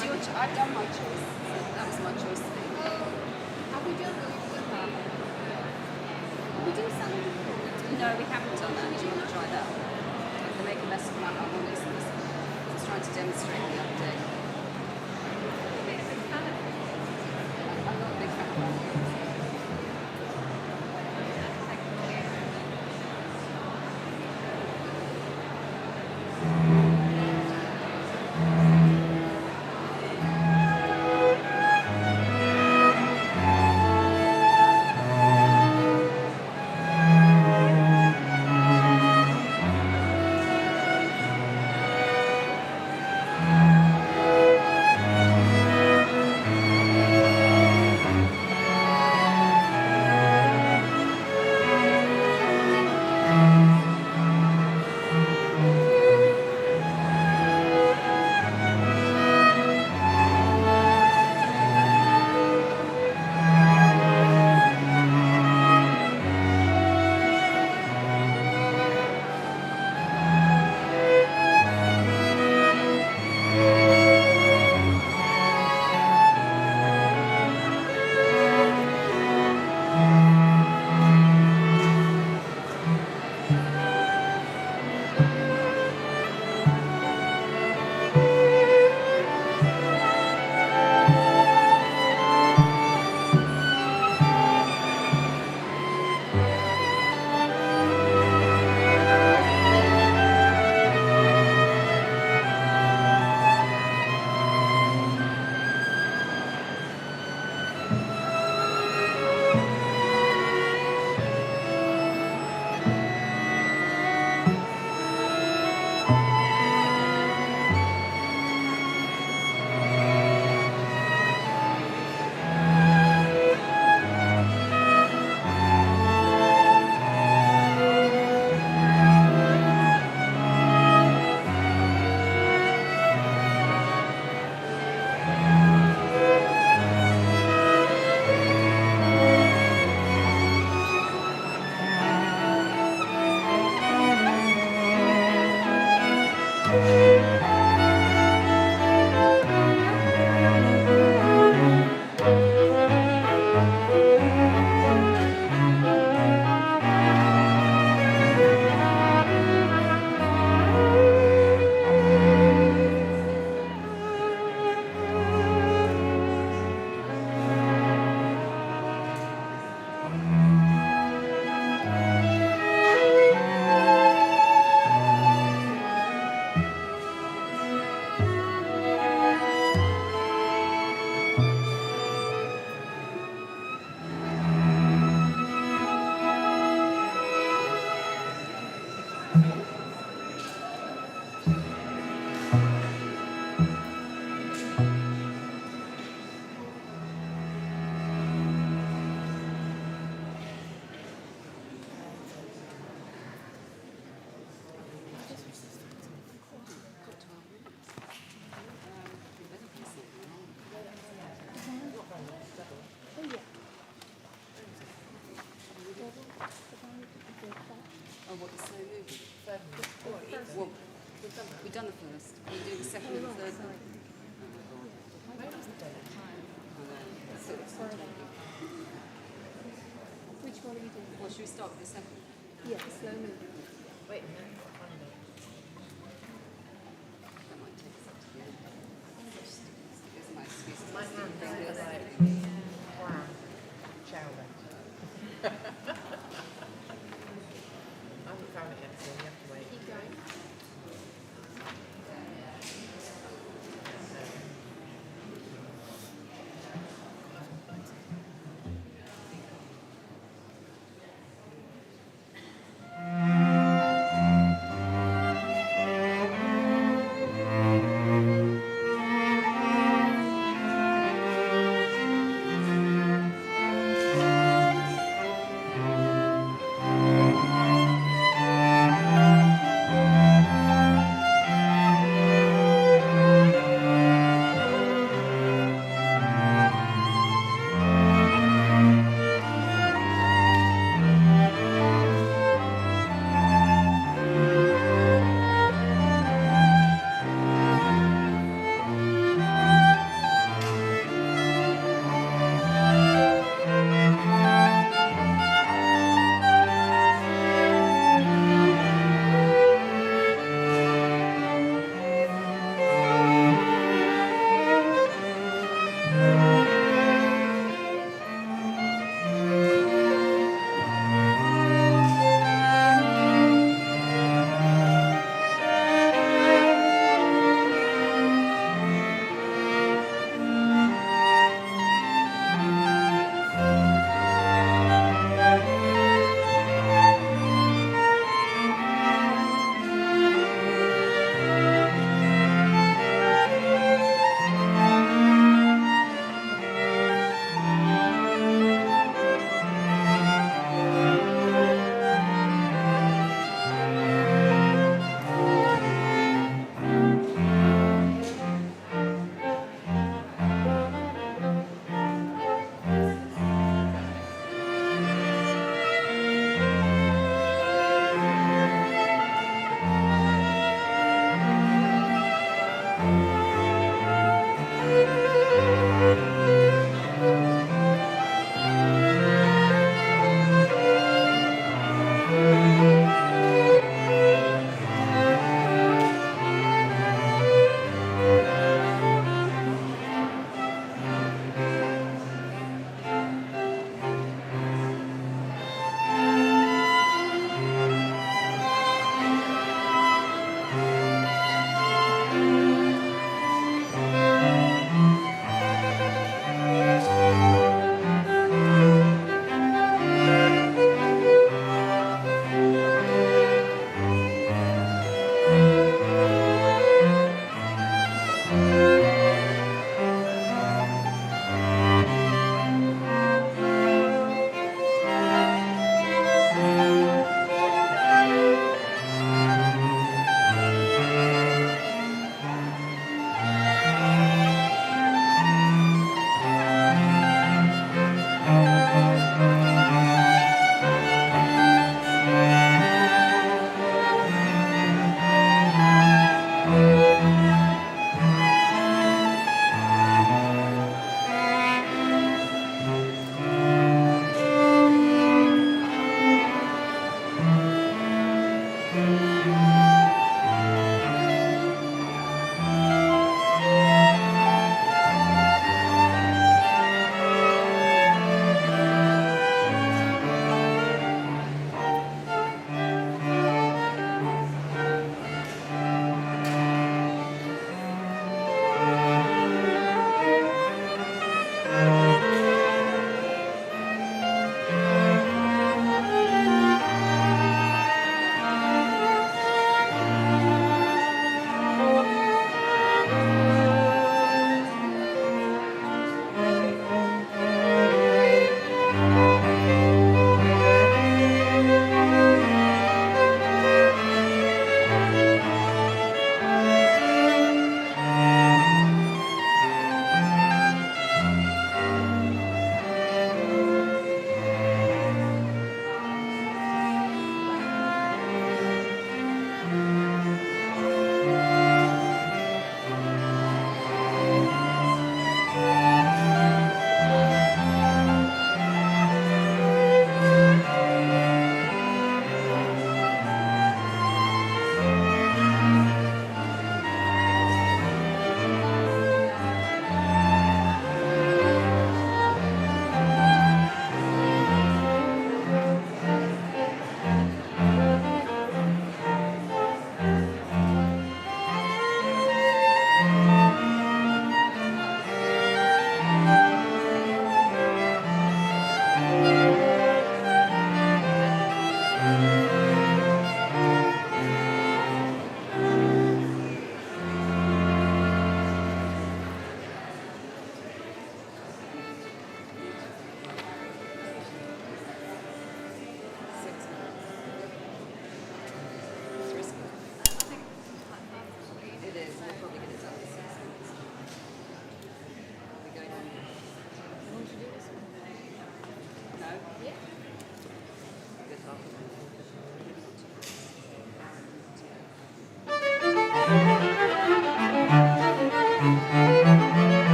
was your choice. I've done my choice. That was my choice. Have we done what we've done that? Did we do something before? No, we haven't done that. Do you want to try that? I'm going to make a mess of my harmonics. I was trying to demonstrate the other day. I'm not a big fan of harmonics. Oh, what, the slow movement? Well, we've done the first. Can you do the second and the third? Which one are you doing? Well, should we start with the second? Yeah, the slow movement. Wait a minute. That might take us up to the end. There's my excuse. My hand is like wow, chowder. I haven't found it yet, so we have to wait. Keep going.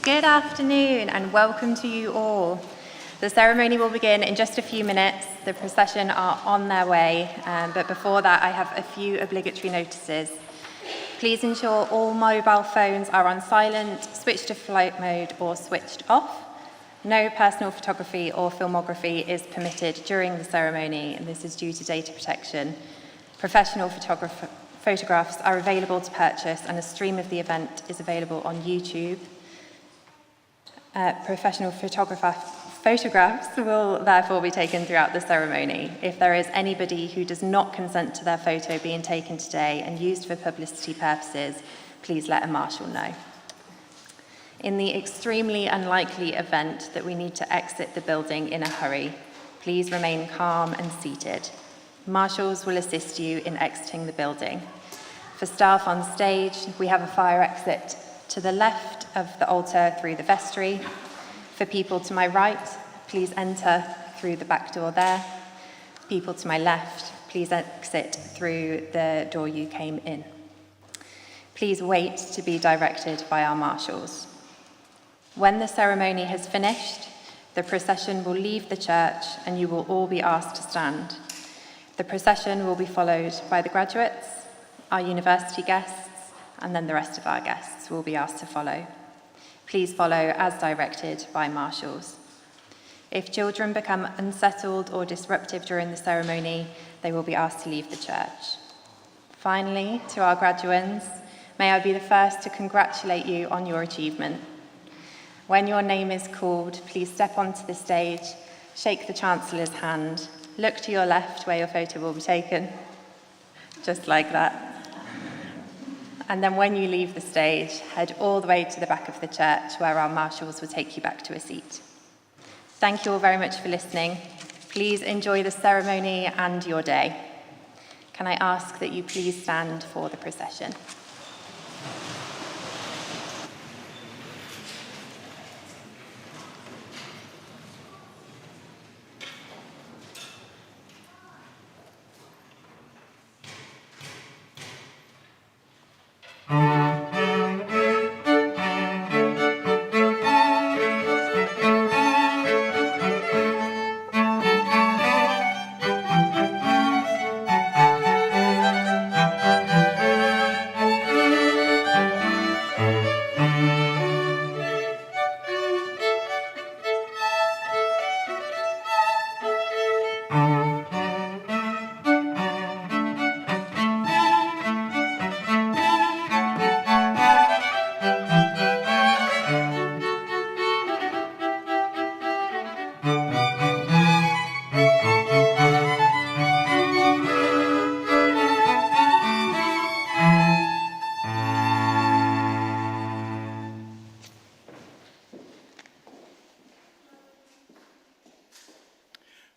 Good afternoon and welcome to you all. The ceremony will begin in just a few minutes. The procession are on their way, but before that I have a few obligatory notices. Please ensure all mobile phones are on silent, switched to flight mode or switched off. No personal photography or filmography is permitted during the ceremony, and this is due to data protection. Professional photographs are available to purchase, and a stream of the event is available on YouTube. Professional photographs will therefore be taken throughout the ceremony. If there is anybody who does not consent to their photo being taken today and used for publicity purposes, please let a marshal know. In the extremely unlikely event that we need to exit the building in a hurry, please remain calm and seated. Marshals will assist you in exiting the building. For staff on stage, we have a fire exit To the left of the altar through the vestry. For people to my right, please enter through the back door there. People to my left, please exit through the door you came in. Please wait to be directed by our marshals. When the ceremony has finished, the procession will leave the church and you will all be asked to stand. The procession will be followed by the graduates, our university guests, and then the rest of our guests will be asked to follow. Please follow as directed by marshals. If children become unsettled or disruptive during the ceremony, they will be asked to leave the church. Finally, to our graduands, may I be the first to congratulate you on your achievement. When your name is called, please step onto the stage, shake the Chancellor's hand, look to your left where your photo will be taken, just like that. And then when you leave the stage, head all the way to the back of the church where our marshals will take you back to a seat. Thank you all very much for listening. Please enjoy the ceremony and your day. Can I ask that you please stand for the procession?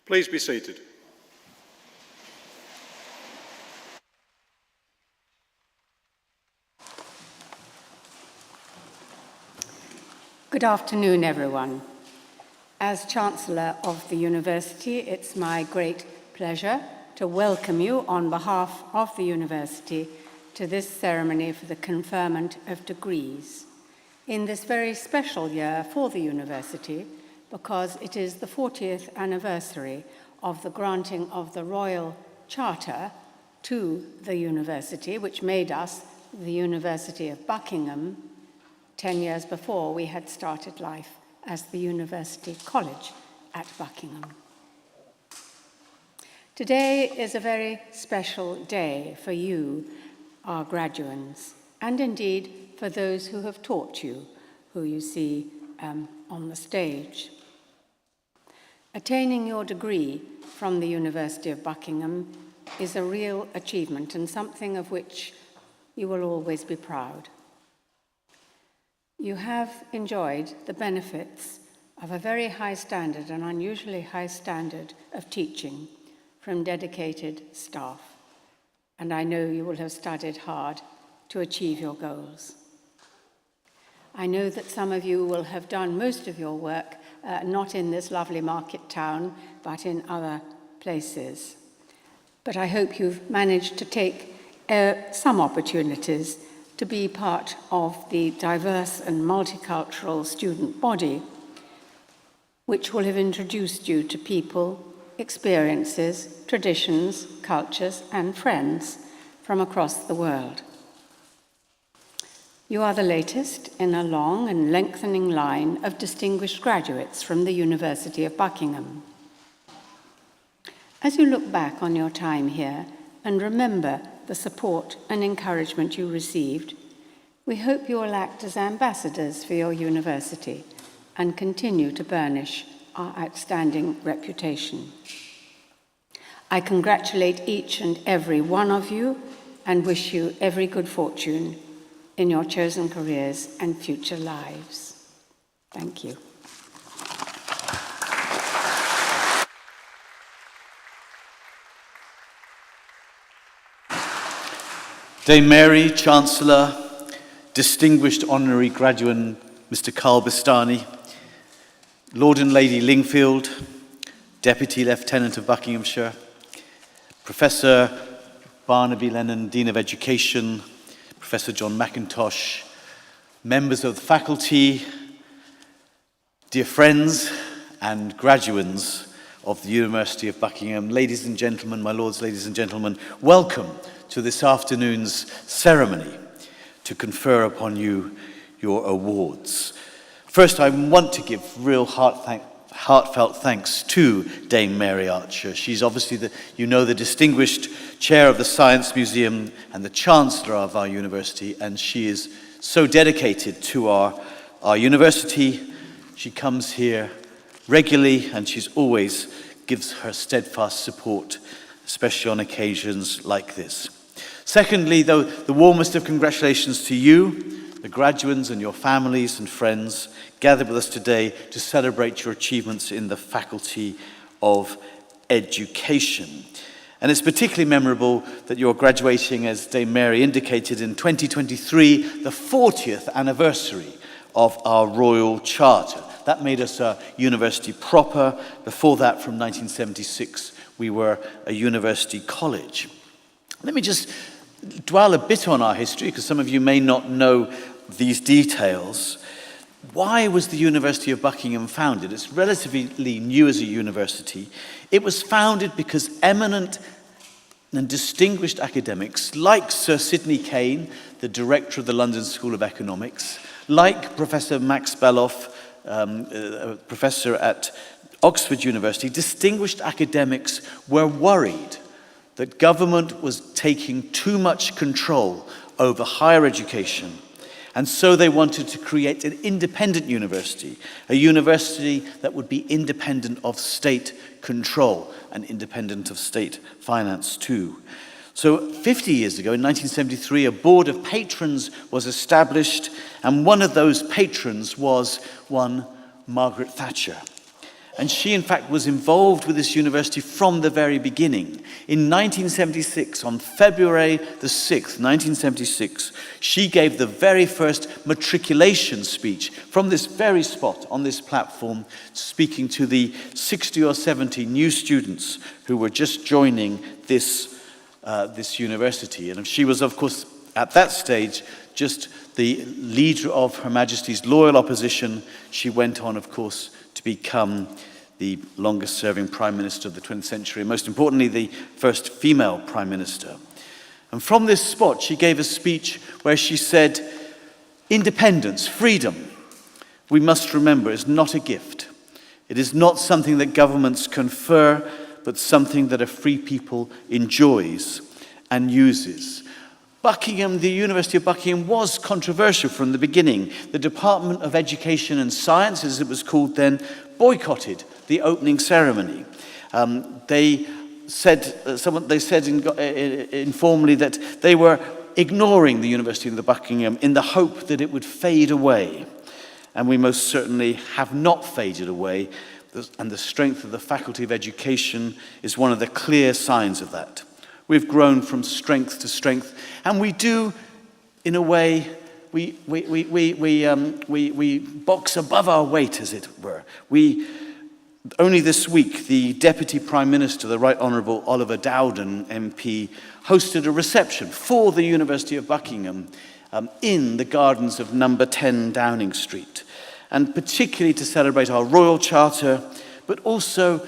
Please be seated. Good afternoon, everyone. As Chancellor of the University, it's my great pleasure to welcome you on behalf of the University to this ceremony for the conferment of degrees in this very special year for the University, because it is the 40th anniversary of the granting of the Royal Charter to the University, which made us the University of Buckingham 10 years before we had started life as the University College at Buckingham. Today is a very special day for you, our graduands, and indeed for those who have taught you, who you see on the stage. Attaining your degree from the University of Buckingham is a real achievement and something of which you will always be proud. You have enjoyed the benefits of a very high standard, an unusually high standard of teaching from dedicated staff, and I know you will have studied hard to achieve your goals. I know that some of you will have done most of your work not in this lovely market town, but in other places. But I hope you've managed to take some opportunities to be part of the diverse and multicultural student body, which will have introduced you to people, experiences, traditions, cultures, and friends from across the world. You are the latest in a long and lengthening line of distinguished graduates from the University of Buckingham. As you look back on your time here and remember the support and encouragement you received, we hope you will act as ambassadors for your university and continue to burnish our outstanding reputation. I congratulate each and every one of you and wish you every good fortune in your chosen careers and future lives. Thank you. Dame Mary, Chancellor, distinguished honorary graduate Mr. Carl Bastani, Lord and Lady Lingfield, Deputy Lieutenant of Buckinghamshire, Professor Barnaby Lennon, Dean of Education, Professor John McIntosh, members of the faculty, dear friends and graduands of the University of Buckingham, ladies and gentlemen, my lords, ladies and gentlemen, welcome to this afternoon's ceremony to confer upon you your awards. First, I want to give real heartfelt thanks to Dame Mary Archer. She's obviously the distinguished chair of the Science Museum and the Chancellor of our university, and she is so dedicated to our university. She comes here regularly, and she's always gives her steadfast support, especially on occasions like this. Secondly, though, the warmest of congratulations to you, the graduands and your families and friends gathered with us today to celebrate your achievements in the Faculty of Education. And it's particularly memorable that you're graduating, as Dame Mary indicated, in 2023, the 40th anniversary of our Royal Charter. That made us a university proper. Before that, from 1976, we were a university college. Let me just dwell a bit on our history, because some of you may not know these details. Why was the University of Buckingham founded? It's relatively new as a university. It was founded because eminent and distinguished academics like Sir Sidney Kane, the director of the London School of Economics, like Professor Max Beloff, a professor at Oxford University, distinguished academics were worried that government was taking too much control over higher education. And so they wanted to create an independent university, a university that would be independent of state control and independent of state finance too. So 50 years ago, in 1973, a board of patrons was established, and one of those patrons was one Margaret Thatcher. And she, in fact, was involved with this university from the very beginning. In 1976, on February the 6th, 1976, she gave the very first matriculation speech from this very spot on this platform, speaking to the 60 or 70 new students who were just joining this university. And she was, of course, at that stage, just the leader of Her Majesty's loyal opposition. She went on, of course, to become the longest-serving Prime Minister of the 20th century, and most importantly, the first female Prime Minister. And from this spot, she gave a speech where she said, independence, freedom, we must remember, is not a gift. It is not something that governments confer, but something that a free people enjoys and uses. Buckingham, the University of Buckingham, was controversial from the beginning. The Department of Education and Science, as it was called then, boycotted the opening ceremony. They said informally that they were ignoring the University of Buckingham in the hope that it would fade away. And we most certainly have not faded away. And the strength of the Faculty of Education is one of the clear signs of that. We've grown from strength to strength, and we do, in a way, we box above our weight, as it were. Only this week, the Deputy Prime Minister, the Right Honourable Oliver Dowden MP, hosted a reception for the University of Buckingham in the gardens of number 10 Downing Street, and particularly to celebrate our Royal Charter, but also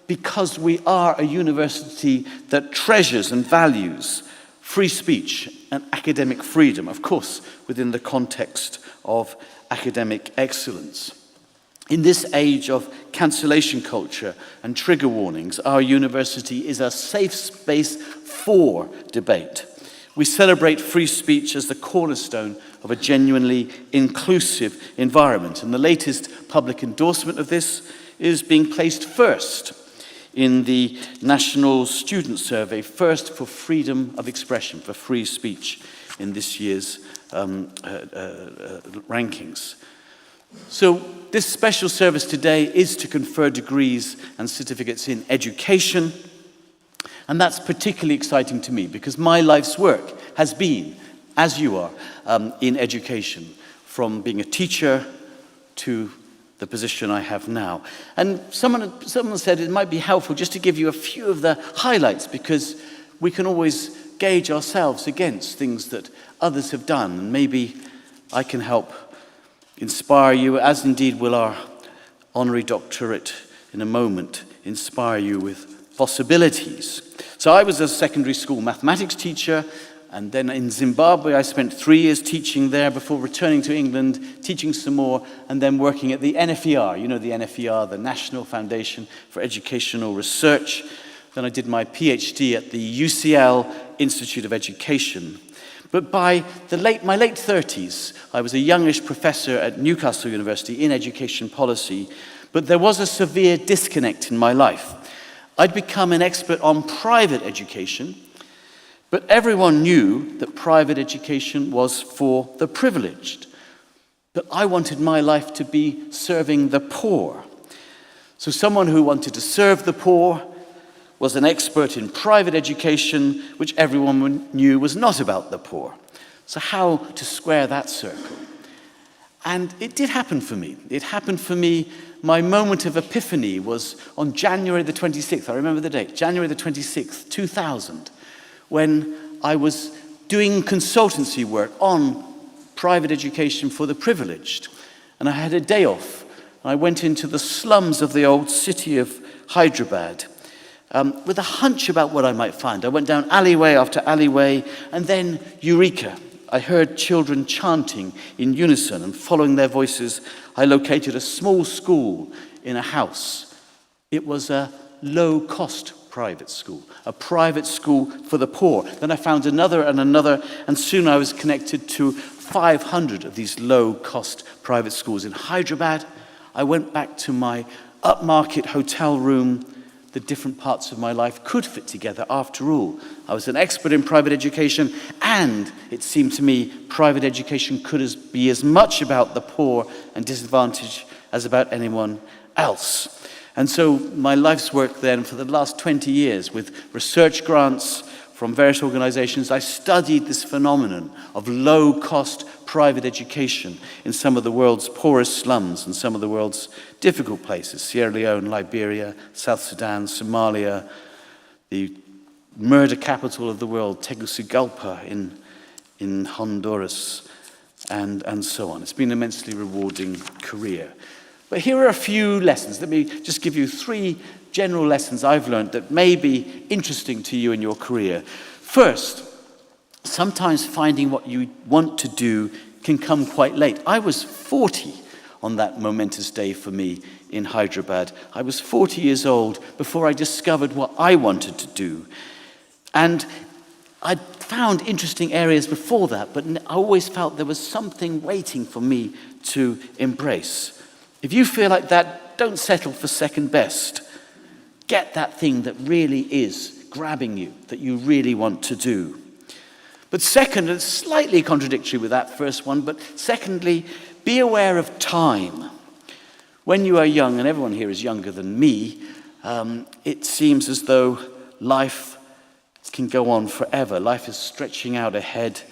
because we are a university that treasures and values free speech and academic freedom, of course, within the context of academic excellence. In this age of cancellation culture and trigger warnings, our university is a safe space for debate. We celebrate free speech as the cornerstone of a genuinely inclusive environment, and the latest public endorsement of this is being placed first in the National Student Survey, first for freedom of expression, for free speech in this year's rankings. So this special service today is to confer degrees and certificates in education, and that's particularly exciting to me because my life's work has been as you are, in education, from being a teacher to the position I have now. And someone said it might be helpful just to give you a few of the highlights, because we can always gauge ourselves against things that others have done, and maybe I can help inspire you, as indeed will our honorary doctorate in a moment inspire you with possibilities. So I was a secondary school mathematics teacher, and then in Zimbabwe I spent 3 years teaching there before returning to England, teaching some more, and then working at the NFER. You know the NFER, the National Foundation for Educational Research. Then I did my PhD at the UCL Institute of Education. But by my late 30s, I was a youngish professor at Newcastle University in education policy, but there was a severe disconnect in my life. I'd become an expert on private education, but everyone knew that private education was for the privileged. But I wanted my life to be serving the poor. So someone who wanted to serve the poor was an expert in private education, which everyone knew was not about the poor. So how to square that circle? And it did happen for me. It happened for me. My moment of epiphany was on January the 26th. I remember the date, January the 26th, 2000, when I was doing consultancy work on private education for the privileged. And I had a day off. I went into the slums of the old city of Hyderabad, with a hunch about what I might find. I went down alleyway after alleyway, and then, eureka, I heard children chanting in unison, and following their voices, I located a small school in a house. It was a low-cost private school, a private school for the poor. Then I found another, and soon I was connected to 500 of these low-cost private schools in Hyderabad. I went back to my upmarket hotel room. The different parts of my life could fit together after all. I was an expert in private education, and it seemed to me private education could be as much about the poor and disadvantaged as about anyone else. And so my life's work then for the last 20 years with research grants from various organizations, I studied this phenomenon of low-cost private education in some of the world's poorest slums and some of the world's difficult places, Sierra Leone, Liberia, South Sudan, Somalia, the murder capital of the world, Tegucigalpa in Honduras, and so on. It's been an immensely rewarding career. But here are a few lessons. Let me just give you 3 general lessons I've learned that may be interesting to you in your career. First, sometimes finding what you want to do can come quite late. I was 40 on that momentous day for me in Hyderabad. I was 40 years old before I discovered what I wanted to do. And I'd found interesting areas before that, but I always felt there was something waiting for me to embrace. If you feel like that, don't settle for second best. Get that thing that really is grabbing you, that you really want to do. But second, and it's slightly contradictory with that first one, but secondly, be aware of time. When you are young, and everyone here is younger than me, it seems as though life can go on forever. Life is stretching out ahead.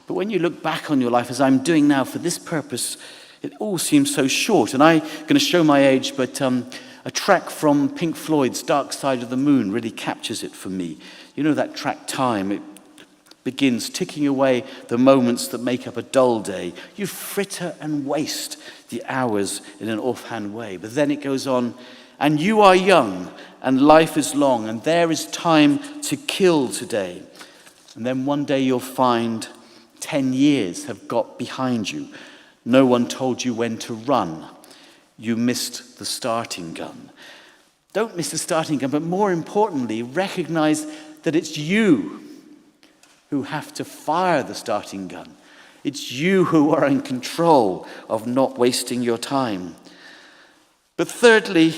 But when you look back on your life, as I'm doing now for this purpose, it all seems so short. And I'm going to show my age, but a track from Pink Floyd's Dark Side of the Moon really captures it for me. You know that track Time? It begins ticking away the moments that make up a dull day. You fritter and waste the hours in an offhand way. But then it goes on, and you are young, and life is long, and there is time to kill today. And then one day you'll find 10 years have got behind you. No one told you when to run. You missed the starting gun. Don't miss the starting gun, but more importantly, recognize that it's you who have to fire the starting gun. It's you who are in control of not wasting your time. But thirdly,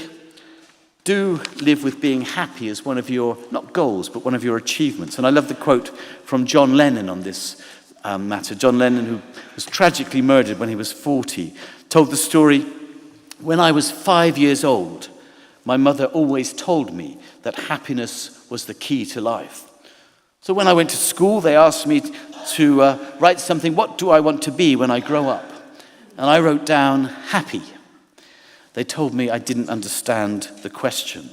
do live with being happy as one of your, not goals, but one of your achievements. And I love the quote from John Lennon on this matter. John Lennon, who was tragically murdered when he was 40, told the story, "When I was 5 years old, my mother always told me that happiness was the key to life. So when I went to school, they asked me to write something, what do I want to be when I grow up? And I wrote down happy. They told me I didn't understand the question.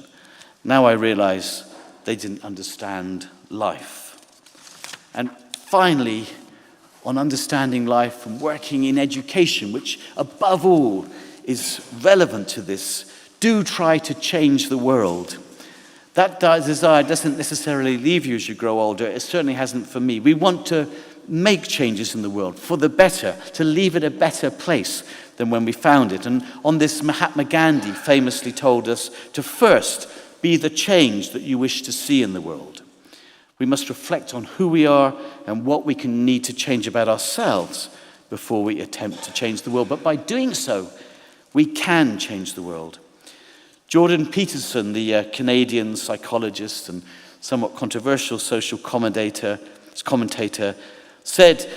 Now I realize they didn't understand life. And finally, on understanding life and working in education, which above all is relevant to this, do try to change the world. That desire doesn't necessarily leave you as you grow older. It certainly hasn't for me. We want to make changes in the world for the better, to leave it a better place than when we found it. And on this, Mahatma Gandhi famously told us to first be the change that you wish to see in the world. We must reflect on who we are and what we can need to change about ourselves before we attempt to change the world. But by doing so, we can change the world. Jordan Peterson, the Canadian psychologist and somewhat controversial social commentator, said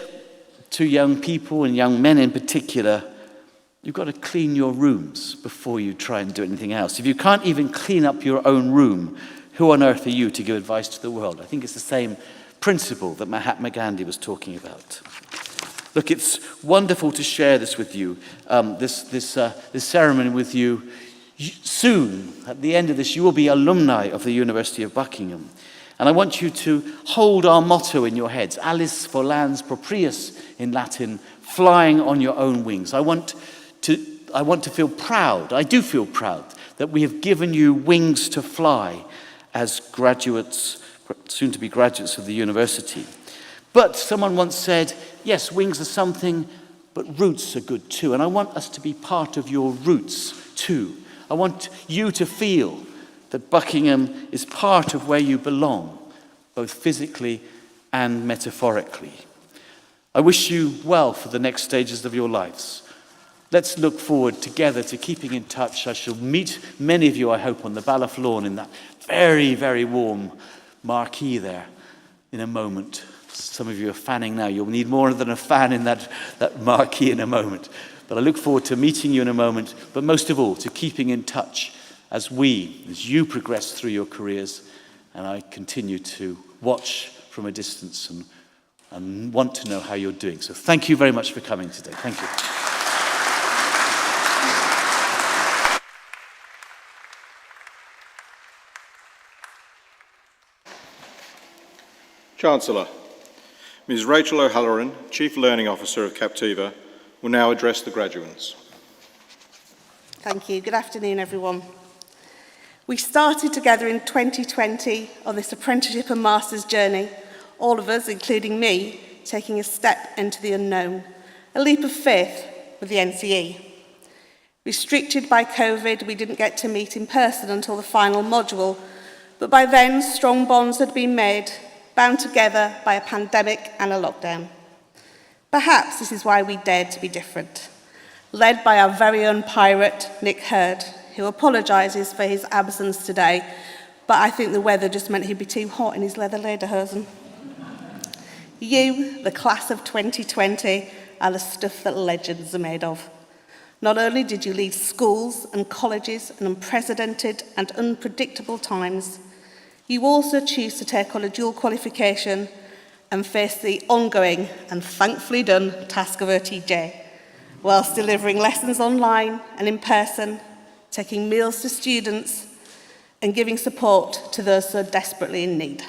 to young people and young men in particular, you've got to clean your rooms before you try and do anything else. If you can't even clean up your own room, who on earth are you to give advice to the world? I think it's the same principle that Mahatma Gandhi was talking about. Look, it's wonderful to share this with you, this ceremony with you. Soon, at the end of this, you will be alumni of the University of Buckingham. And I want you to hold our motto in your heads, Alice volans proprius in Latin, flying on your own wings. I want to feel proud, I do feel proud, that we have given you wings to fly as graduates, soon to be graduates of the university. But someone once said, yes, wings are something, but roots are good too. And I want us to be part of your roots too. I want you to feel that Buckingham is part of where you belong, both physically and metaphorically. I wish you well for the next stages of your lives. Let's look forward together to keeping in touch. I shall meet many of you, I hope, on the Balaf lawn in that very, very warm marquee there in a moment. Some of you are fanning now. You'll need more than a fan in that marquee in a moment. But I look forward to meeting you in a moment, but most of all, to keeping in touch as you progress through your careers, and I continue to watch from a distance and want to know how you're doing. So thank you very much for coming today. Thank you. Chancellor, Ms. Rachel O'Halloran, Chief Learning Officer of Captiva, will now address the graduates. Thank you. Good afternoon, everyone. We started together in 2020 on this apprenticeship and master's journey, all of us, including me, taking a step into the unknown, a leap of faith with the NCE. Restricted by COVID, we didn't get to meet in person until the final module, but by then strong bonds had been made, bound together by a pandemic and a lockdown. Perhaps this is why we dared to be different, led by our very own pirate, Nick Hurd, who apologises for his absence today, but I think the weather just meant he'd be too hot in his leather lederhosen. You, the class of 2020, are the stuff that legends are made of. Not only did you lead schools and colleges in unprecedented and unpredictable times, you also choose to take on a dual qualification and face the ongoing and thankfully done task of OTJ, whilst delivering lessons online and in person, taking meals to students, and giving support to those so desperately in need.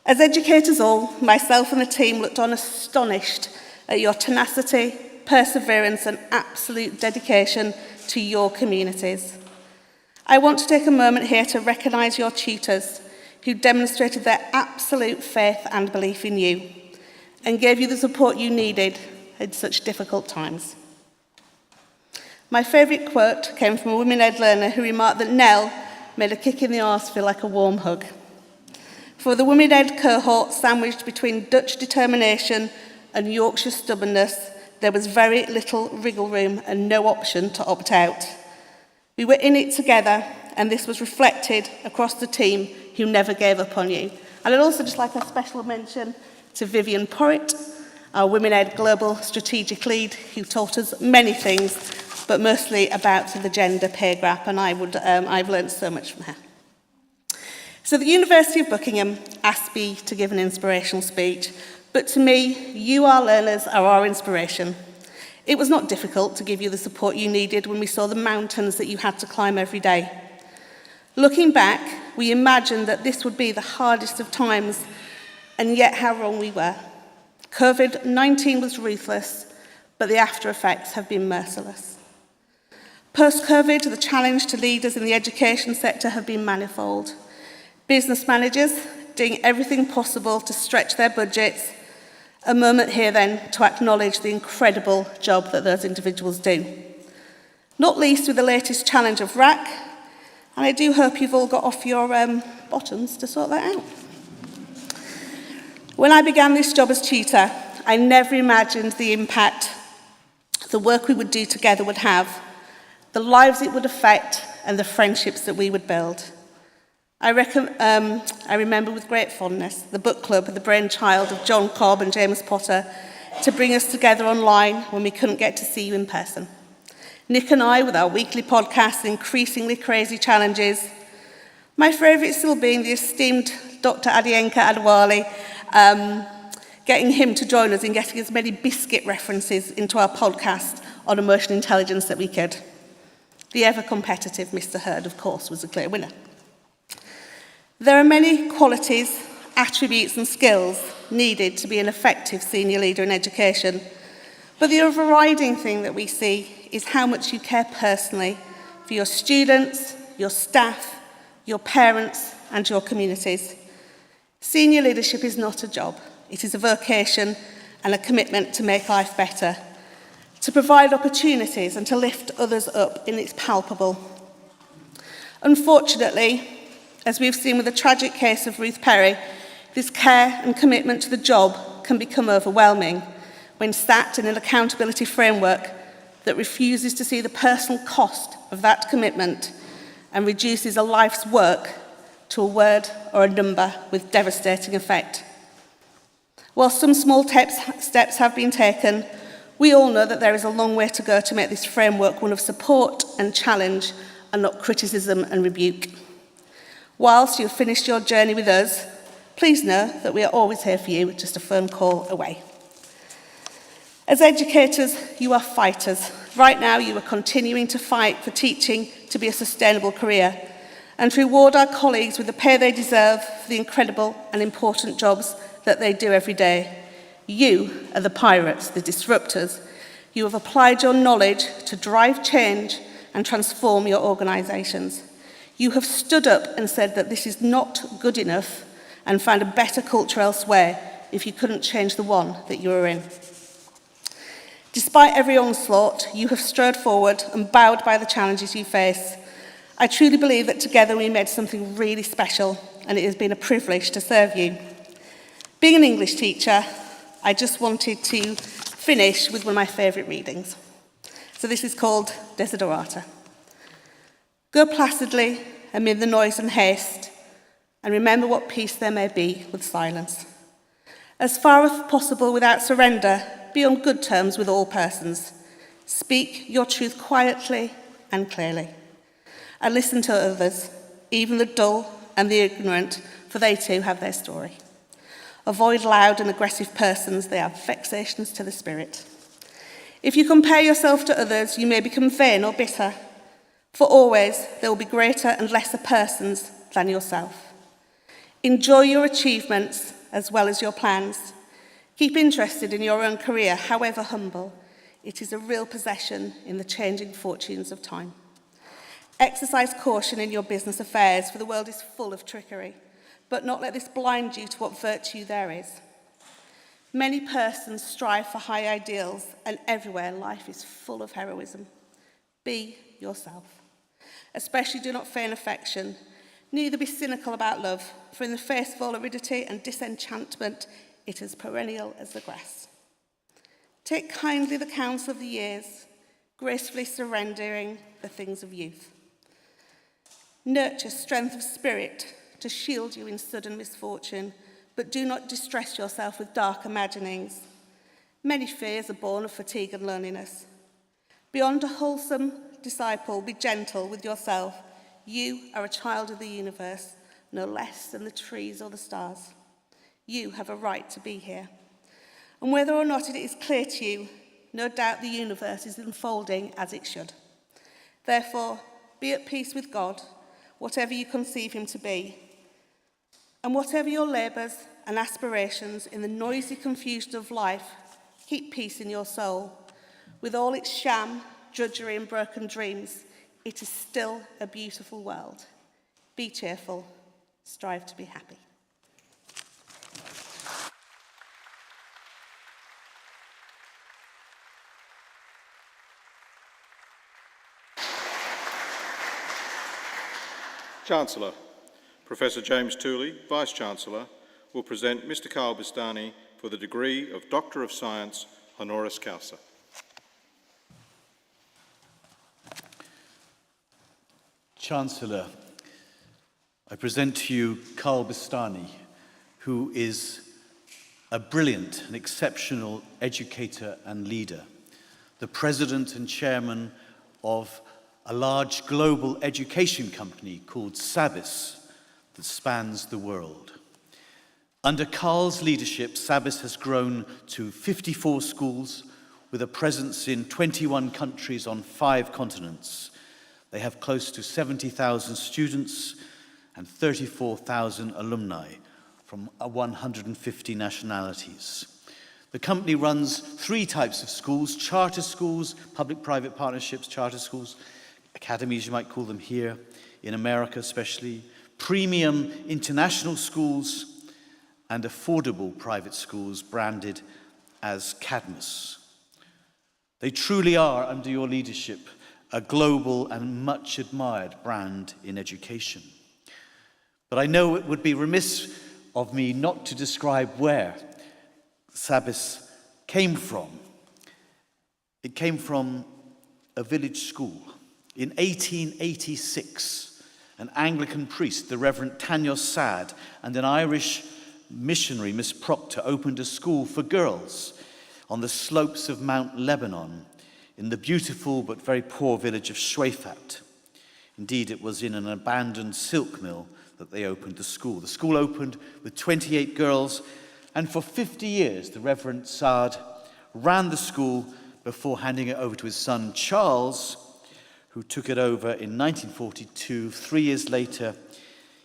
As educators all, myself and the team looked on astonished at your tenacity, perseverance, and absolute dedication to your communities. I want to take a moment here to recognise your tutors who demonstrated their absolute faith and belief in you and gave you the support you needed in such difficult times. My favourite quote came from a women-ed learner who remarked that Nell made a kick in the arse feel like a warm hug. For the women-ed cohort sandwiched between Dutch determination and Yorkshire stubbornness, there was very little wriggle room and no option to opt out. We were in it together, and this was reflected across the team who never gave up on you. And I'd also just like a special mention to Vivian Porritt, our Women-Ed Global Strategic Lead, who taught us many things, but mostly about the gender pay gap, and I've learned so much from her. So the University of Buckingham asked me to give an inspirational speech, but to me, you, our learners, are our inspiration. It was not difficult to give you the support you needed when we saw the mountains that you had to climb every day. Looking back, we imagined that this would be the hardest of times, and yet how wrong we were. COVID-19 was ruthless, but the after effects have been merciless. Post-COVID, the challenge to leaders in the education sector have been manifold. Business managers doing everything possible to stretch their budgets. A moment here then to acknowledge the incredible job that those individuals do. Not least with the latest challenge of RAC, and I do hope you've all got off your bottoms to sort that out. When I began this job as tutor, I never imagined the impact the work we would do together would have, the lives it would affect, and the friendships that we would build. I remember with great fondness the book club, the brainchild of John Cobb and James Potter, to bring us together online when we couldn't get to see you in person. Nick and I with our weekly podcasts, increasingly crazy challenges. My favourite still being the esteemed Dr. Adienka Adewale, getting him to join us in getting as many biscuit references into our podcast on emotional intelligence that we could. The ever-competitive Mr. Hurd, of course, was a clear winner. There are many qualities, attributes and skills needed to be an effective senior leader in education, but the overriding thing that we see is how much you care personally for your students, your staff, your parents and your communities. Senior leadership is not a job. It is a vocation and a commitment to make life better, to provide opportunities and to lift others up in its palpable. Unfortunately, as we've seen with the tragic case of Ruth Perry, this care and commitment to the job can become overwhelming when sat in an accountability framework that refuses to see the personal cost of that commitment and reduces a life's work to a word or a number with devastating effect. While some small steps have been taken, we all know that there is a long way to go to make this framework one of support and challenge and not criticism and rebuke. Whilst you've finished your journey with us, please know that we are always here for you, just a phone call away. As educators, you are fighters. Right now, you are continuing to fight for teaching to be a sustainable career and to reward our colleagues with the pay they deserve for the incredible and important jobs that they do every day. You are the pirates, the disruptors. You have applied your knowledge to drive change and transform your organisations. You have stood up and said that this is not good enough and found a better culture elsewhere if you couldn't change the one that you were in. Despite every onslaught, you have strode forward and bowed by the challenges you face. I truly believe that together we made something really special, and it has been a privilege to serve you. Being an English teacher, I just wanted to finish with one of my favourite readings. So this is called Desiderata. Go placidly amid the noise and haste, and remember what peace there may be with silence. As far as possible without surrender, be on good terms with all persons. Speak your truth quietly and clearly. And listen to others, even the dull and the ignorant, for they too have their story. Avoid loud and aggressive persons, they are vexations to the spirit. If you compare yourself to others, you may become vain or bitter, for always there will be greater and lesser persons than yourself. Enjoy your achievements as well as your plans. Keep interested in your own career, however humble. It is a real possession in the changing fortunes of time. Exercise caution in your business affairs, for the world is full of trickery, but not let this blind you to what virtue there is. Many persons strive for high ideals, and everywhere life is full of heroism. Be yourself. Especially do not feign affection, neither be cynical about love, for in the face of all aridity and disenchantment, it is perennial as the grass. Take kindly the counsel of the years, gracefully surrendering the things of youth. Nurture strength of spirit to shield you in sudden misfortune, but do not distress yourself with dark imaginings. Many fears are born of fatigue and loneliness. Beyond a wholesome disciple, be gentle with yourself. You are a child of the universe, no less than the trees or the stars. You have a right to be here. And whether or not it is clear to you, no doubt the universe is unfolding as it should. Therefore, be at peace with God, whatever you conceive him to be. And whatever your labours and aspirations in the noisy confusion of life, keep peace in your soul. With all its sham, drudgery and broken dreams, it is still a beautiful world. Be cheerful, strive to be happy. Chancellor, Professor James Tooley, Vice-Chancellor, will present Mr Karl Bistani for the degree of Doctor of Science, honoris causa. Chancellor, I present to you Karl Bistani, who is a brilliant and exceptional educator and leader, the president and chairman of a large global education company called SABIS that spans the world. Under Karl's leadership, SABIS has grown to 54 schools with a presence in 21 countries on 5 continents. They have close to 70,000 students and 34,000 alumni from 150 nationalities. The company runs 3 types of schools: charter schools, public-private partnerships, charter schools, academies you might call them here, in America especially, premium international schools, and affordable private schools branded as Cadmus. They truly are, under your leadership, a global and much admired brand in education. But I know it would be remiss of me not to describe where SABIS came from. It came from a village school. In 1886, an Anglican priest, the Reverend Tanyos Sad, and an Irish missionary, Miss Proctor, opened a school for girls on the slopes of Mount Lebanon in the beautiful but very poor village of Shwefat. Indeed, it was in an abandoned silk mill that they opened the school. The school opened with 28 girls, and for 50 years, the Reverend Sad ran the school before handing it over to his son, Charles, who took it over in 1942. 3 years later,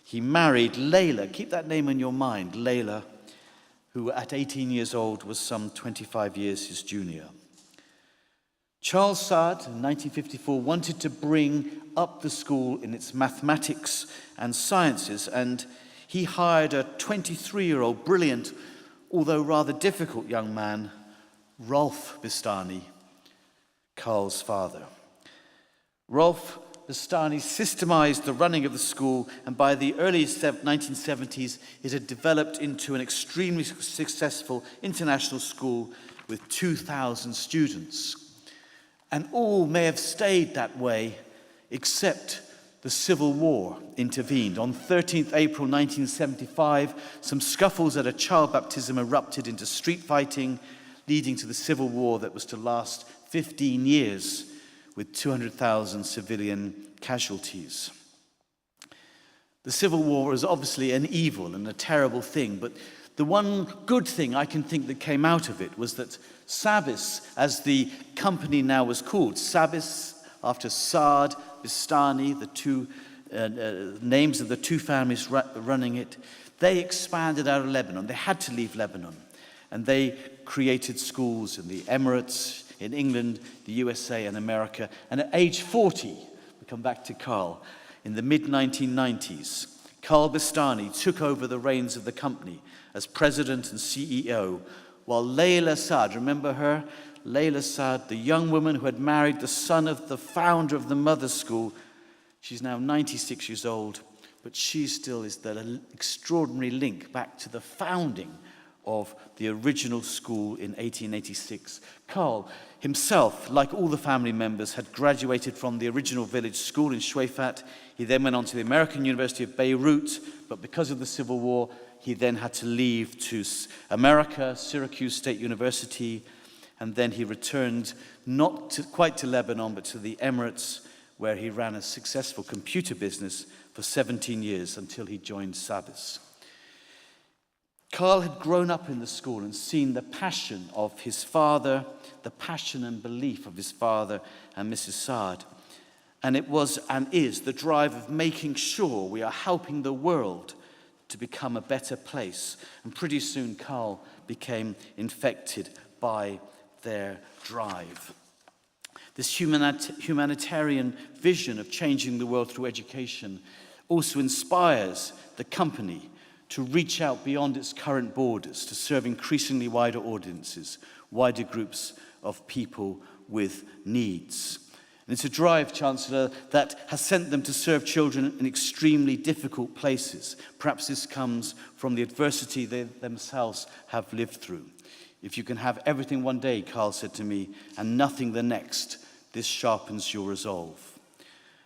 he married Layla. Keep that name in your mind, Layla, who at 18 years old was some 25 years his junior. Charles Sad, in 1954, wanted to bring up the school in its mathematics and sciences, and he hired a 23-year-old, brilliant, although rather difficult young man, Rolf Bistani, Karl's father. Rolf Bistani systemized the running of the school, and by the early 1970s, it had developed into an extremely successful international school with 2,000 students. And all may have stayed that way, except the Civil War intervened. On 13th April 1975, some scuffles at a child baptism erupted into street fighting, leading to the Civil War that was to last 15 years, with 200,000 civilian casualties. The Civil War is obviously an evil and a terrible thing, but the one good thing I can think that came out of it was that SABIS, as the company now was called, SABIS after Saad, Bistani, the two names of the 2 families running it, they expanded out of Lebanon. They had to leave Lebanon, and they created schools in the Emirates, in England, the USA, and America. And at age 40, we come back to Karl, in the mid-1990s, Karl Bistani took over the reins of the company as president and CEO, while Layla Saad, remember her? Layla Saad, the young woman who had married the son of the founder of the mother school, she's now 96 years old, but she still is the extraordinary link back to the founding of the original school in 1886. Karl himself, like all the family members, had graduated from the original village school in Shwefat. He then went on to the American University of Beirut, but because of the Civil War, he then had to leave to America, Syracuse State University, and then he returned not quite to Lebanon, but to the Emirates, where he ran a successful computer business for 17 years until he joined Sabis. Carl had grown up in the school and seen the passion of his father, the passion and belief of his father and Mrs. Saad. And it was and is the drive of making sure we are helping the world to become a better place. And pretty soon Carl became infected by their drive. This humanitarian vision of changing the world through education also inspires the company to reach out beyond its current borders to serve increasingly wider audiences, wider groups of people with needs. And it's a drive, Chancellor, that has sent them to serve children in extremely difficult places. Perhaps this comes from the adversity they themselves have lived through. If you can have everything one day, Carl said to me, and nothing the next, this sharpens your resolve.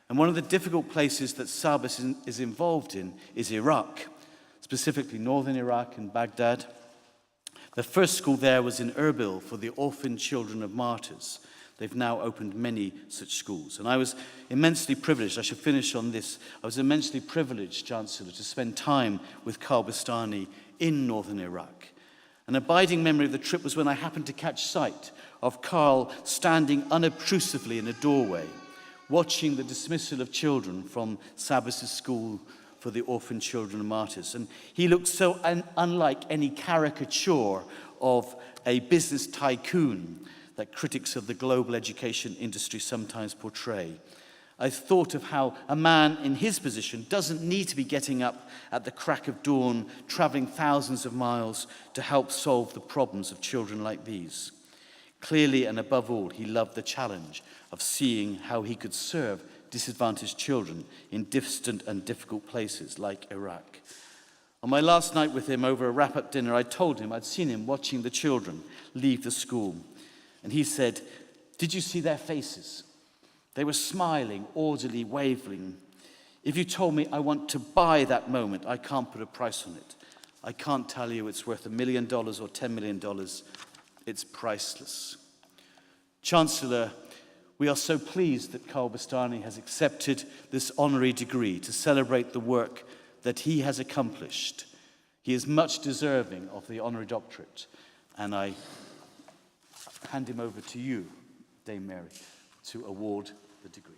And one of the difficult places that Sabis is involved in is Iraq, specifically northern Iraq and Baghdad. The first school there was in Erbil for the orphan children of martyrs. They've now opened many such schools. And I was immensely privileged, I should finish on this, I was immensely privileged, Chancellor, to spend time with Carl Bastani in northern Iraq. An abiding memory of the trip was when I happened to catch sight of Carl standing unobtrusively in a doorway, watching the dismissal of children from Sabis' school for the orphan children of martyrs. And he looked so unlike any caricature of a business tycoon that critics of the global education industry sometimes portray. I thought of how a man in his position doesn't need to be getting up at the crack of dawn, traveling thousands of miles to help solve the problems of children like these. Clearly and above all, he loved the challenge of seeing how he could serve disadvantaged children in distant and difficult places like Iraq. On my last night with him over a wrap-up dinner, I told him I'd seen him watching the children leave the school. And he said, "Did you see their faces? They were smiling, orderly, waving. If you told me I want to buy that moment, I can't put a price on it. I can't tell you it's worth $1 million or $10 million. It's priceless." Chancellor, we are so pleased that Carl Bastani has accepted this honorary degree to celebrate the work that he has accomplished. He is much deserving of the honorary doctorate, and I hand him over to you, Dame Mary, to award the degree.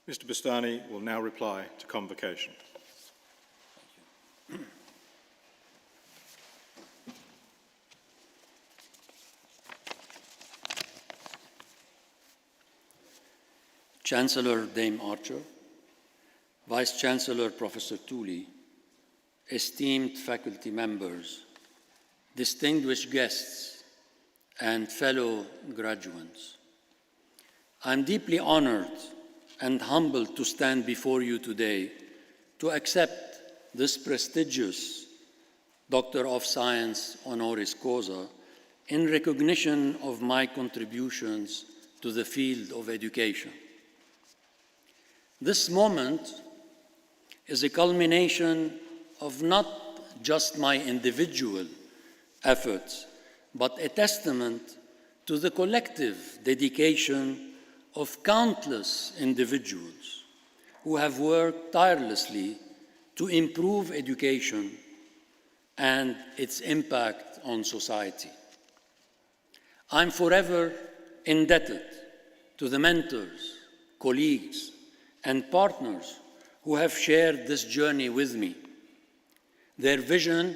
Mr. Bastani will now reply to convocation. Chancellor Dame Archer, Vice-Chancellor Professor Tooley, esteemed faculty members, distinguished guests, and fellow graduates. I'm deeply honored and humbled to stand before you today to accept this prestigious Doctor of Science honoris causa in recognition of my contributions to the field of education. This moment is a culmination of not just my individual efforts, but a testament to the collective dedication of countless individuals who have worked tirelessly to improve education and its impact on society. I'm forever indebted to the mentors, colleagues, and partners who have shared this journey with me. Their vision,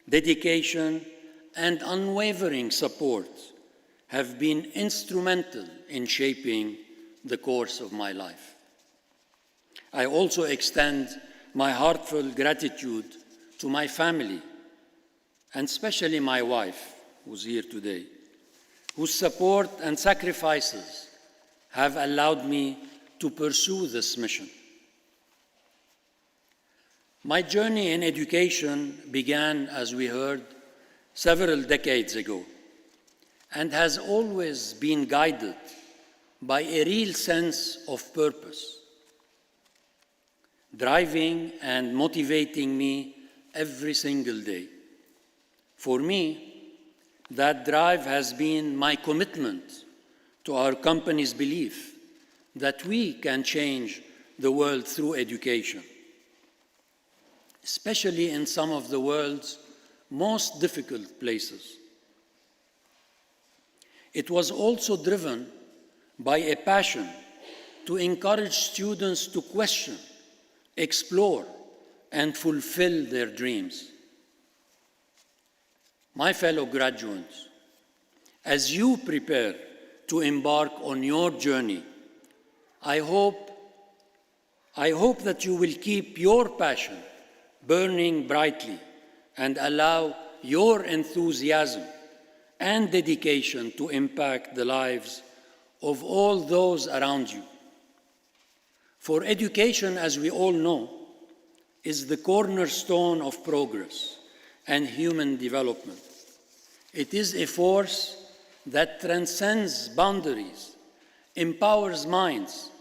dedication, and unwavering support have been instrumental in shaping the course of my life. I also extend my heartfelt gratitude to my family, and especially my wife, who's here today, whose support and sacrifices have allowed me to pursue this mission. My journey in education began, as we heard, several decades ago, and has always been guided by a real sense of purpose, driving and motivating me every single day. For me, that drive has been my commitment to our company's belief that we can change the world through education, especially in some of the world's most difficult places. It was also driven by a passion to encourage students to question, explore, and fulfill their dreams. My fellow graduates, as you prepare to embark on your journey, I hope that you will keep your passion burning brightly and allow your enthusiasm and dedication to impact the lives of all those around you. For education, as we all know, is the cornerstone of progress and human development. It is a force that transcends boundaries, empowers minds,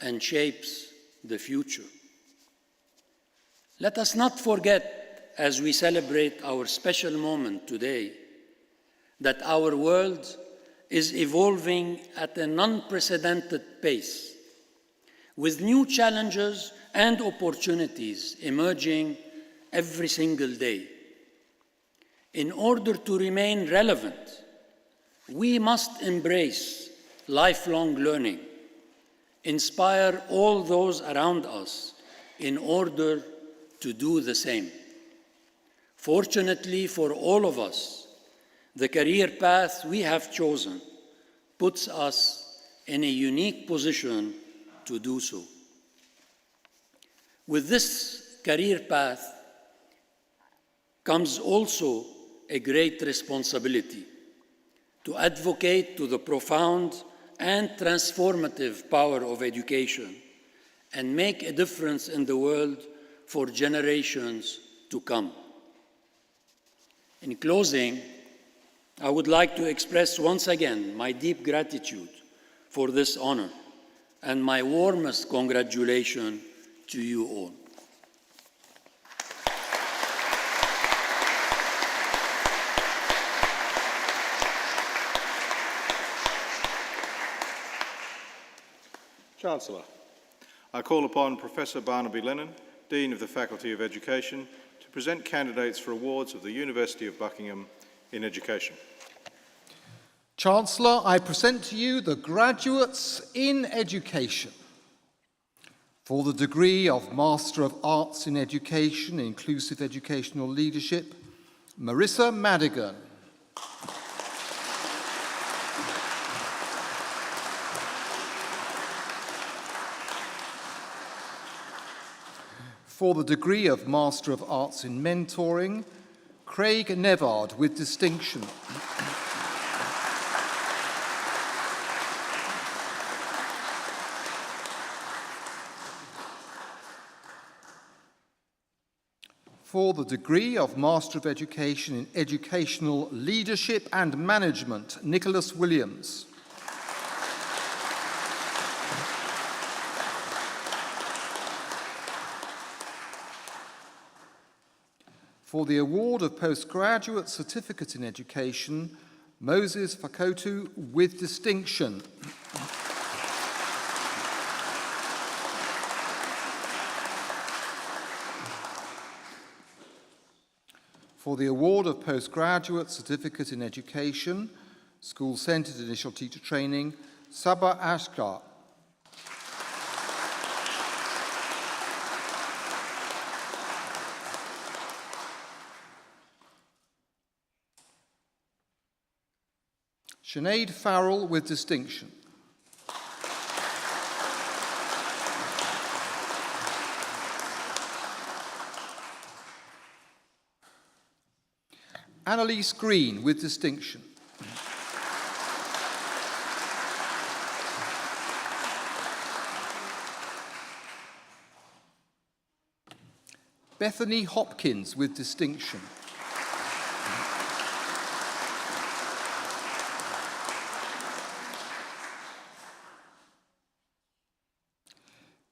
and shapes the future. Let us not forget, as we celebrate our special moment today, that our world is evolving at an unprecedented pace, with new challenges and opportunities emerging every single day. In order to remain relevant, we must embrace lifelong learning, inspire all those around us in order to do the same. Fortunately for all of us, the career path we have chosen puts us in a unique position to do so. With this career path comes also a great responsibility to advocate to the profound and transformative power of education and make a difference in the world for generations to come. In closing, I would like to express once again my deep gratitude for this honor and my warmest congratulations to you all. Chancellor, I call upon Professor Barnaby Lennon, Dean of the Faculty of Education, to present candidates for awards of the University of Buckingham in education. Chancellor, I present to you the graduates in education. For the degree of Master of Arts in Education, Inclusive Educational Leadership, Marissa Madigan. For the degree of Master of Arts in Mentoring, Craig Nevard with distinction. For the degree of Master of Education in Educational Leadership and Management, Nicholas Williams. For the award of Postgraduate Certificate in Education, Moses Fakotu with distinction. For the award of Postgraduate Certificate in Education, School-Centred Initial Teacher Training, Sabah Ashkar. Sinead Farrell with distinction. Annalise Green with distinction. Bethany Hopkins with distinction.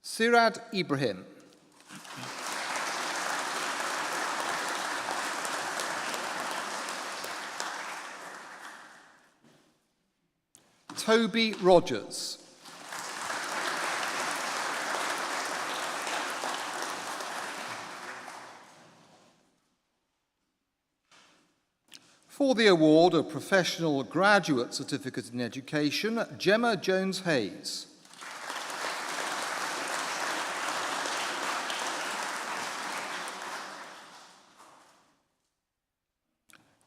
Sirad Ibrahim. Toby Rogers. For the award of Professional Graduate Certificate in Education, Gemma Jones-Hayes.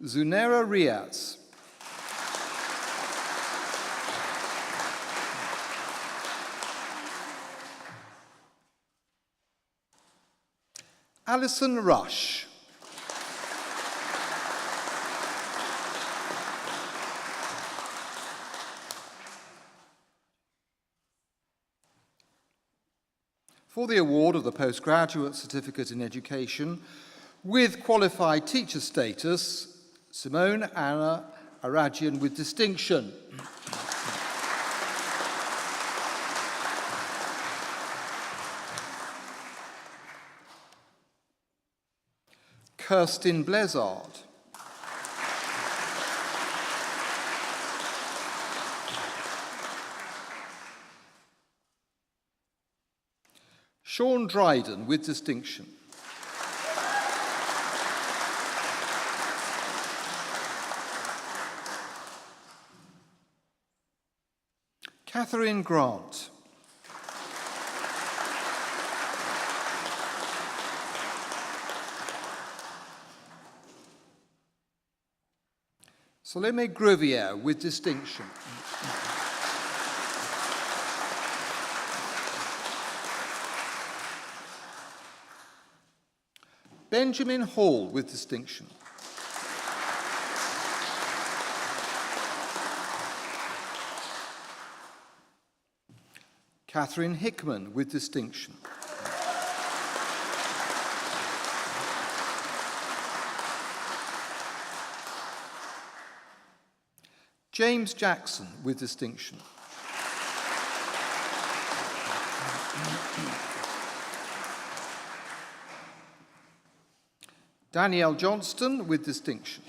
Zunaira Riaz. Alison Rush. For the award of the Postgraduate Certificate in Education with Qualified Teacher Status, Simone Anna Arajian with distinction. Kirstin Blezard. Sean Dryden with distinction. Catherine Grant. Salome Gruvier with distinction. Benjamin Hall with distinction. Catherine Hickman with distinction. James Jackson with distinction. Danielle Johnston with distinction.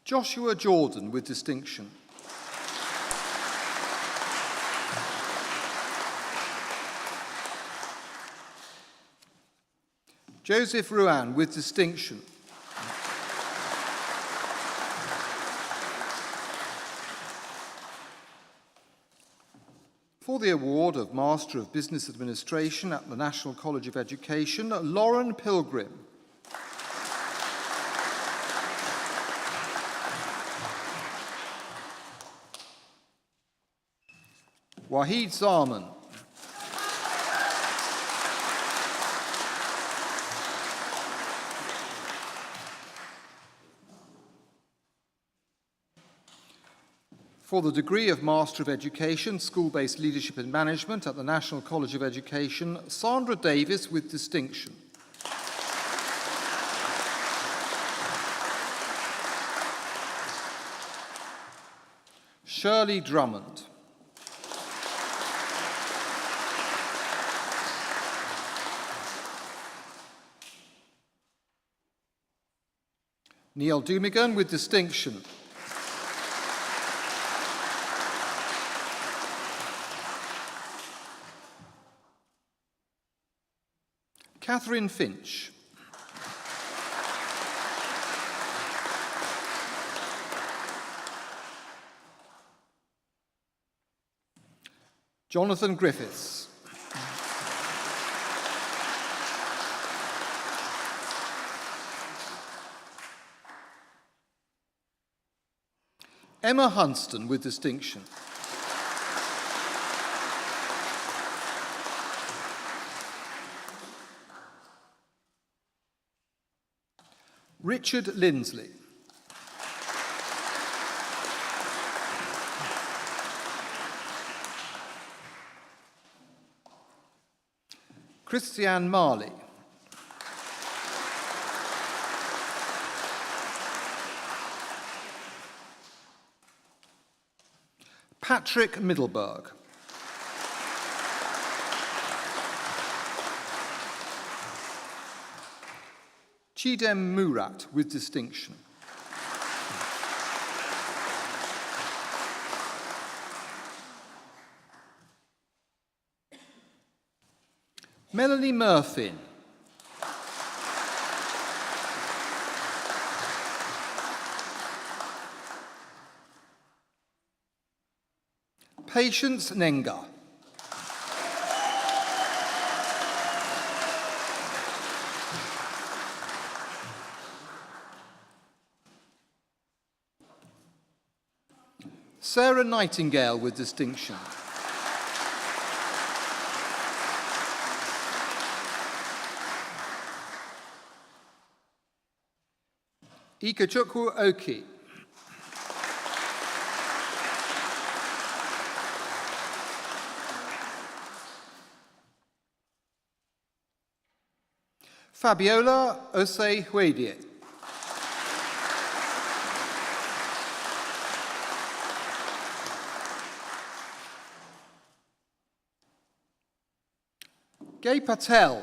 Joshua Jordan with distinction. Joseph Ruan with distinction. For the award of Master of Business Administration at the National College of Education, Lauren Pilgrim. Wahid Zaman. For the degree of Master of Education, School-Based Leadership and Management at the National College of Education, Sandra Davis with distinction. Shirley Drummond. Neil Dumigan with distinction. Catherine Finch. Jonathan Griffiths. Emma Hunston with distinction. Richard Lindsley. Christiane Marley. Patrick Middleburg. Chidem Murat with distinction. Melanie Murphy. Patience Nenga. Sarah Nightingale with distinction. Ikechukwu Oki. Fabiola Osei-Huedie. Gay Patel.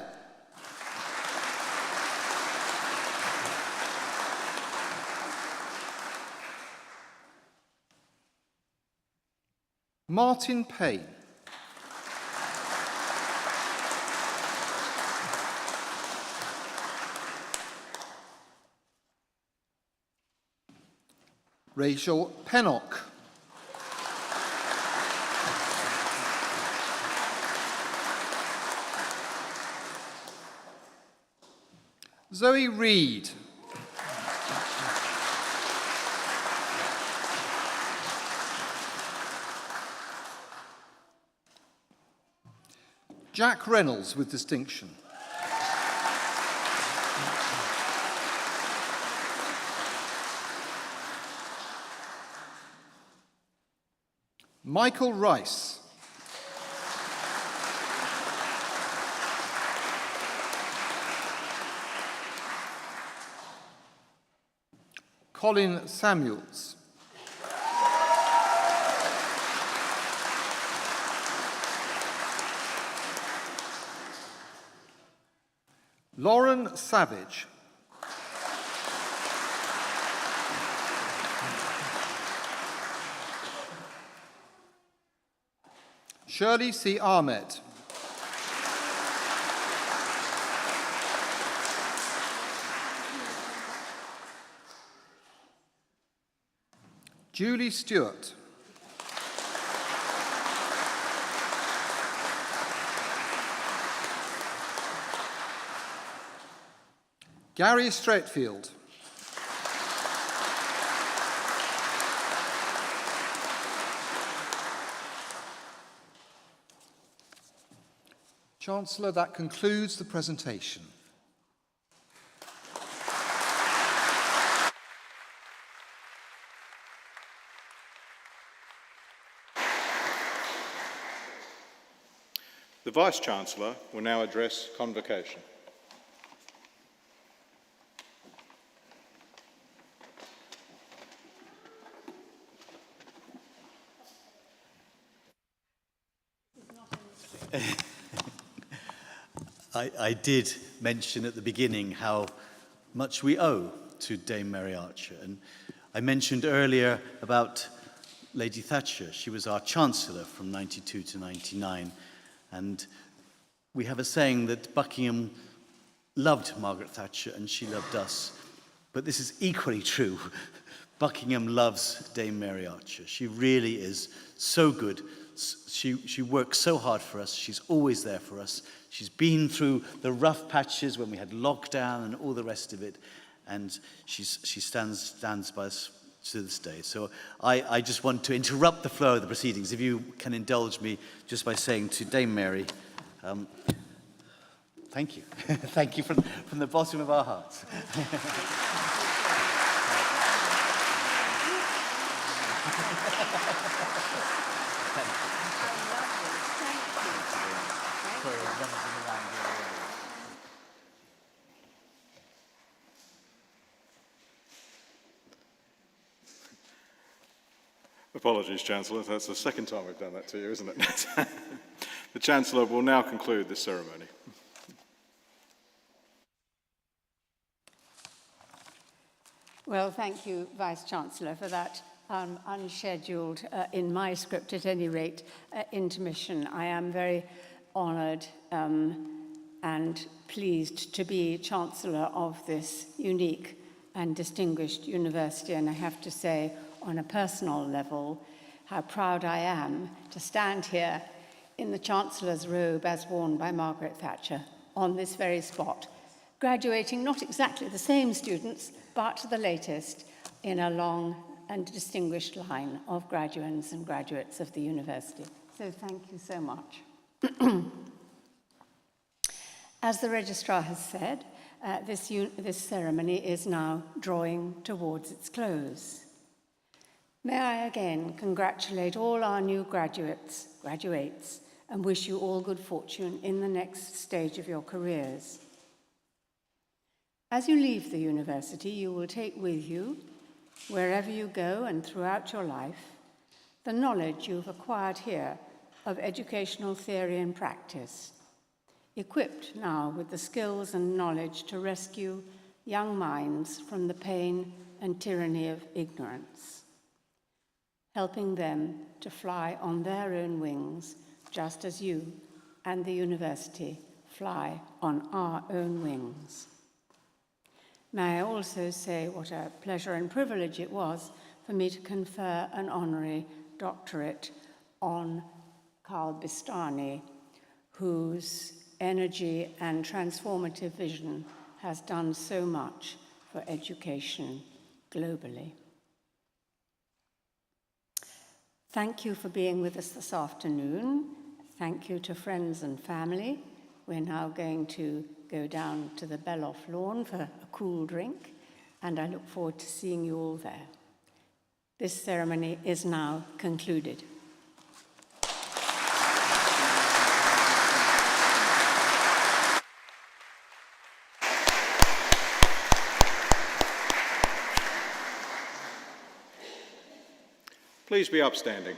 Martin Payne. Rachel Pennock. Zoe Reed. Jack Reynolds with distinction. Michael Rice. Colin Samuels. Lauren Savage. Shirley C. Ahmed. Julie Stewart. Gary Stretfield. Chancellor, that concludes the presentation. The Vice-Chancellor will now address convocation. I did mention at the beginning how much we owe to Dame Mary Archer. And I mentioned earlier about Lady Thatcher. She was our Chancellor from 92 to 99. And we have a saying that Buckingham loved Margaret Thatcher and she loved us. But this is equally true. Buckingham loves Dame Mary Archer. She really is so good. She works so hard for us. She's always there for us. She's been through the rough patches when we had lockdown and all the rest of it. And she stands by us to this day. So I just want to interrupt the flow of the proceedings, if you can indulge me, just by saying to Dame Mary, thank you. Thank you from the bottom of our hearts. Apologies, Chancellor. That's the second time we've done that to you, isn't it? The Chancellor will now conclude this ceremony. Well, thank you, Vice-Chancellor, for that unscheduled, in my script at any rate, intermission. I am very honoured and pleased to be Chancellor of this unique and distinguished university, and I have to say, on a personal level, how proud I am to stand here in the Chancellor's robe as worn by Margaret Thatcher on this very spot, graduating not exactly the same students, but the latest in a long and distinguished line of graduands and graduates of the university. So thank you so much. As the Registrar has said, this ceremony is now drawing towards its close. May I again congratulate all our new graduates, and wish you all good fortune in the next stage of your careers. As you leave the university, you will take with you, wherever you go and throughout your life, the knowledge you've acquired here of educational theory and practice, equipped now with the skills and knowledge to rescue young minds from the pain and tyranny of ignorance, helping them to fly on their own wings, just as you and the university fly on our own wings. May I also say what a pleasure and privilege it was for me to confer an honorary doctorate on Karl Bistani, whose energy and transformative vision has done so much for education globally. Thank you for being with us this afternoon. Thank you to friends and family. We're now going to go down to the Beloff lawn for a cool drink, and I look forward to seeing you all there. This ceremony is now concluded. Please be upstanding.